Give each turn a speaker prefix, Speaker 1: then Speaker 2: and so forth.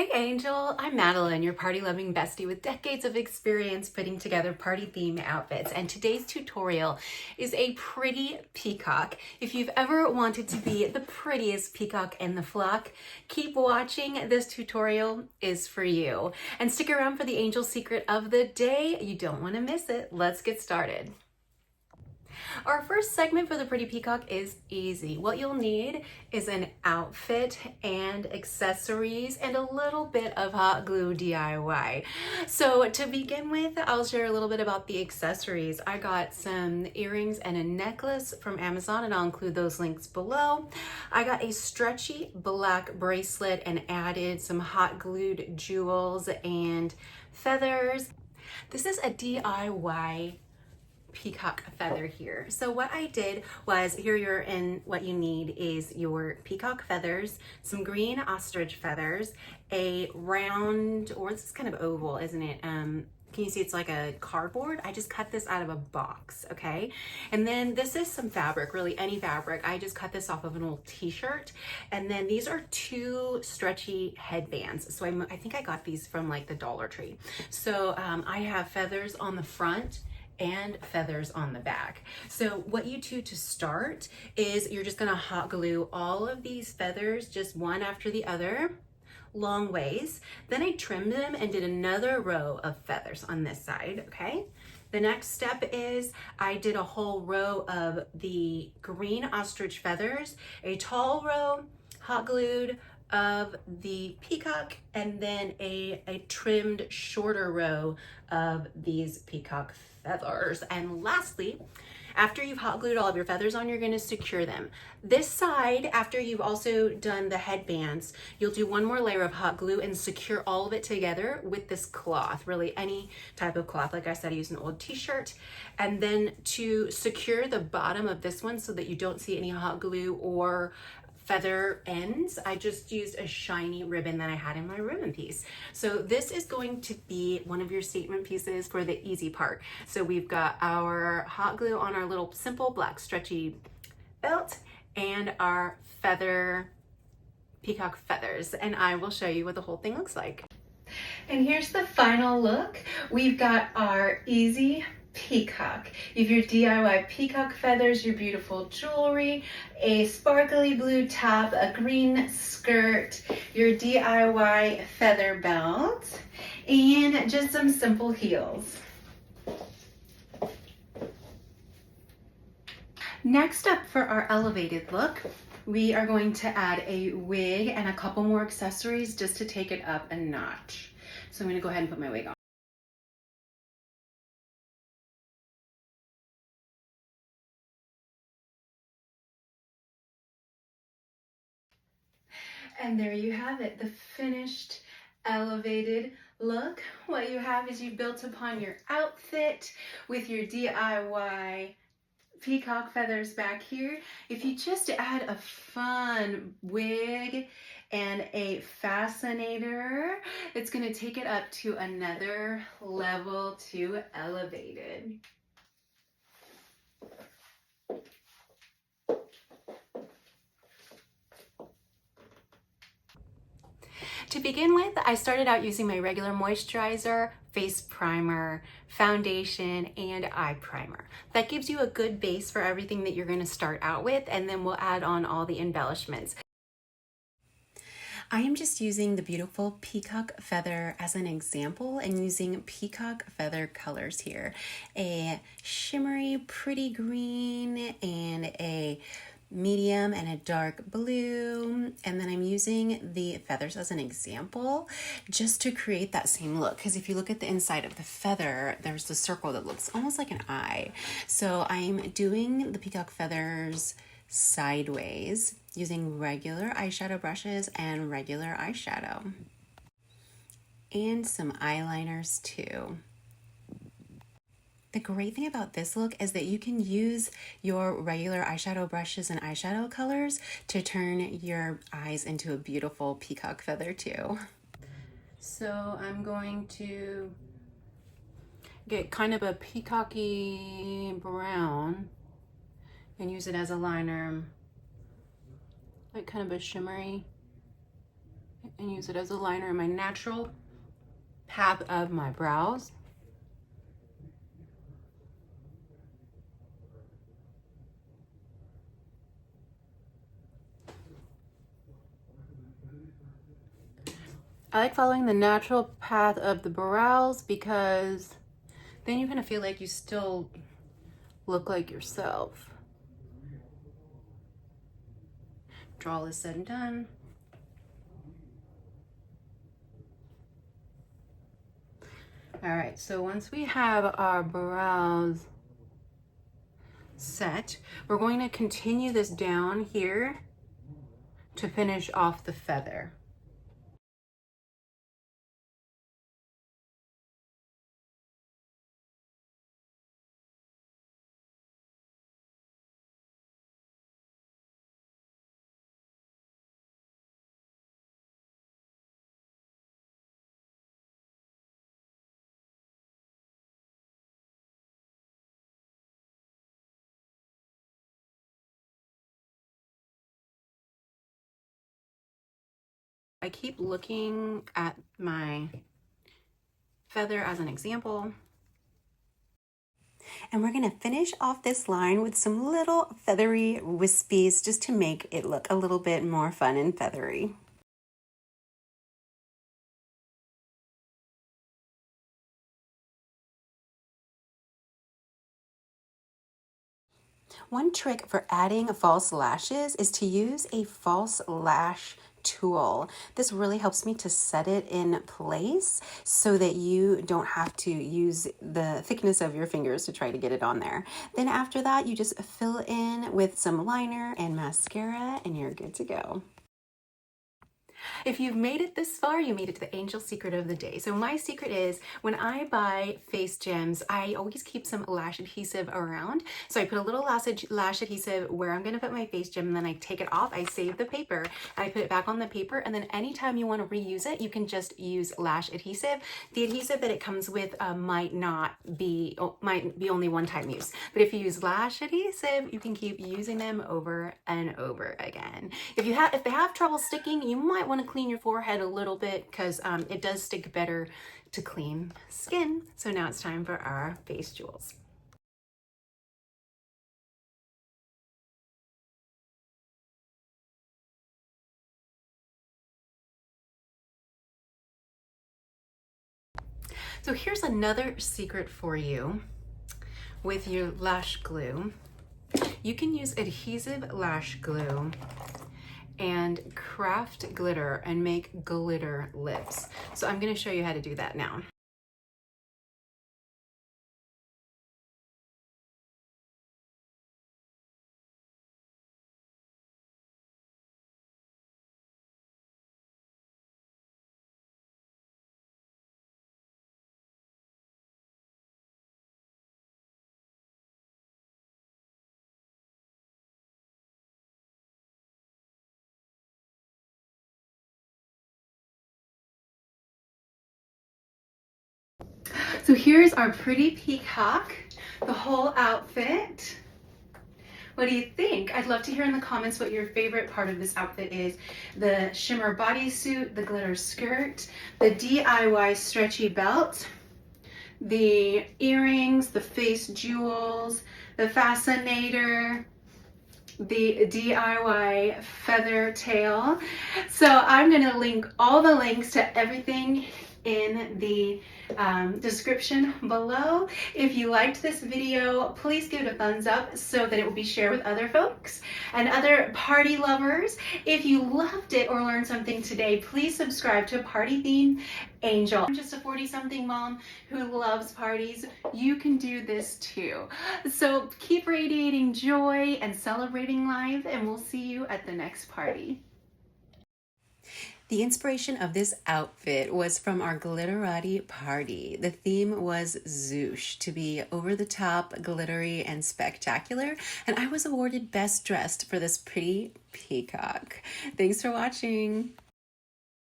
Speaker 1: Hey Angel, I'm Madeline, your party-loving bestie with decades of experience putting together party theme outfits. And today's tutorial is a pretty peacock. If you've ever wanted to be the prettiest peacock in the flock, keep watching. This tutorial is for you. And stick around for the Angel secret of the day. You don't want to miss it. Let's get started. Our first segment for the Pretty Peacock is easy. What you'll need is an outfit and accessories and a little bit of hot glue DIY. So to begin with, I'll share a little bit about the accessories. I got some earrings and a necklace from Amazon, and I'll include those links below. I got a stretchy black bracelet and added some hot glued jewels and feathers. This is a DIY peacock feather here. So what I did was, what you need is your peacock feathers, some green ostrich feathers, a round, or this is kind of oval, isn't it? Can you see it's like a cardboard? I just cut this out of a box, okay? And then this is some fabric, really any fabric. I just cut this off of an old t-shirt. And then these are two stretchy headbands. So I think I got these from like the Dollar Tree. So I have feathers on the front and feathers on the back. So what you do to start is you're just gonna hot glue all of these feathers just one after the other, long ways. Then I trimmed them and did another row of feathers on this side, okay? The next step is I did a whole row of the green ostrich feathers, a tall row, hot glued, of the peacock, and then a trimmed shorter row of these peacock feathers. And lastly, after you've hot glued all of your feathers on, you're going to secure them. This side, after you've also done the headbands, you'll do one more layer of hot glue and secure all of it together with this cloth, really any type of cloth. Like I said, I used an old t-shirt. And then to secure the bottom of this one so that you don't see any hot glue or feather ends, I just used a shiny ribbon that I had in my ribbon piece. So this is going to be one of your statement pieces for the easy part. So we've got our hot glue on our little simple black stretchy belt and our peacock feathers, and I will show you what the whole thing looks like. And here's the final look. We've got our easy peacock. You have your DIY peacock feathers, your beautiful jewelry, a sparkly blue top, a green skirt, your DIY feather belt, and just some simple heels. Next up for our elevated look, we are going to add a wig and a couple more accessories just to take it up a notch. So I'm going to go ahead and put my wig on. And there you have it, the finished elevated look. What you have is you built upon your outfit with your DIY peacock feathers back here. If you just add a fun wig and a fascinator, it's going to take it up to another level to elevated. To begin with, I started out using my regular moisturizer, face primer, foundation, and eye primer. That gives you a good base for everything that you're going to start out with, and then we'll add on all the embellishments. I am just using the beautiful peacock feather as an example and using peacock feather colors here. A shimmery pretty green and a medium and a dark blue, and then I'm using the feathers as an example just to create that same look, because if you look at the inside of the feather, there's the circle that looks almost like an eye. So I'm doing the peacock feathers sideways using regular eyeshadow brushes and regular eyeshadow and some eyeliners too. The great thing about this look is that you can use your regular eyeshadow brushes and eyeshadow colors to turn your eyes into a beautiful peacock feather too. So I'm going to get kind of a peacocky brown and use it as a liner, like kind of a shimmery and use it as a liner in my natural path of my brows. I like following the natural path of the brows because then you kind of feel like you still look like yourself. After all is said and done. All right, so once we have our brows set, we're going to continue this down here to finish off the feather. I keep looking at my feather as an example. And we're gonna finish off this line with some little feathery wispies just to make it look a little bit more fun and feathery. One trick for adding false lashes is to use a false lash tool. This really helps me to set it in place so that you don't have to use the thickness of your fingers to try to get it on there. Then after that, you just fill in with some liner and mascara and you're good to go. If you've made it this far, you made it to the angel secret of the day. So my secret is when I buy face gems, I always keep some lash adhesive around. So I put a little lash adhesive where I'm going to put my face gem, and then I take it off. I save the paper, I put it back on the paper, and then anytime you want to reuse it, you can just use lash adhesive. The adhesive that it comes with might be only one-time use, but if you use lash adhesive, you can keep using them over and over again. If they have trouble sticking, you might want to clean your forehead a little bit because it does stick better to clean skin. So now it's time for our face jewels. So here's another secret for you with your lash glue. You can use adhesive lash glue and craft glitter and make glitter lips. So I'm going to show you how to do that now. So here's our pretty peacock, the whole outfit. What do you think? I'd love to hear in the comments what your favorite part of this outfit is. The shimmer bodysuit, the glitter skirt, the DIY stretchy belt, the earrings, the face jewels, the fascinator, the DIY feather tail. So I'm going to link all the links to everything in the description below. If you liked this video, please give it a thumbs up so that it will be shared with other folks and other party lovers. If you loved it or learned something today, please subscribe to Party Theme Angel. I'm just a 40-something mom who loves parties. You can do this too. So keep radiating joy and celebrating life, and we'll see you at the next party. The inspiration of this outfit was from our glitterati party. The theme was Zoosh, to be over the top, glittery, and spectacular, and I was awarded Best Dressed for this pretty peacock. Thanks for watching.